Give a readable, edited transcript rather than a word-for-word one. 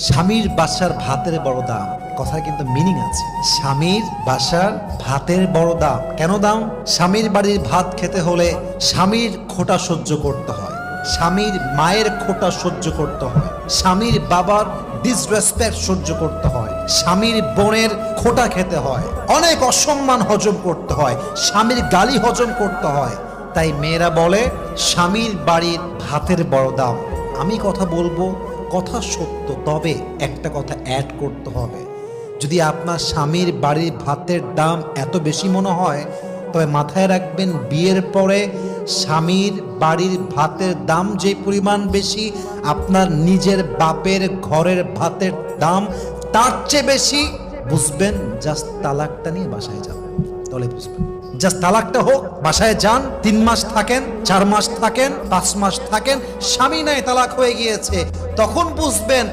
স্বামীর বাসার ভাতের বড় দাম, কথা কিন্তু মিনিং আছে। স্বামীর বাসার ভাতের বড় দাম। কেন দাম? স্বামীর বাড়ির ভাত খেতে হলে স্বামীর খোঁটা সহ্য করতে হয়, স্বামীর মায়ের খোঁটা সহ্য করতে হয়, স্বামীর বাবার ডিসরেসপেক্ট সহ্য করতে হয়, স্বামীর বোনের খোঁটা খেতে হয়, অনেক অসম্মান হজম করতে হয়, স্বামীর গালি হজম করতে হয়। তাই মেয়েরা বলে স্বামীর বাড়ির ভাতের বড় দাম। আমি কথা বলবো, কথা সত্য, তবে একটা কথা অ্যাড করতে হবে। যদি আপনার স্বামীর বাড়ির ভাতের দাম এত বেশি মনে হয়, তবে মাথায় রাখবেন বিয়ের পরে স্বামীর বাড়ির ভাতের দাম যে পরিমাণ বেশি, আপনার নিজের বাপের ঘরের ভাতের দাম তার চেয়ে বেশি। বুঝবেন, জাস্ট তালাকটা নিয়ে বাসায় যাবেন, তাহলে বুঝবেন। জাস্ট তালাকটা হোক, বাসায় যান, 3 মাস থাকেন, 4 মাস থাকেন, 5 মাস থাকেন, স্বামী নাই তালাক হয়ে গিয়েছে, তখন বুঝবেন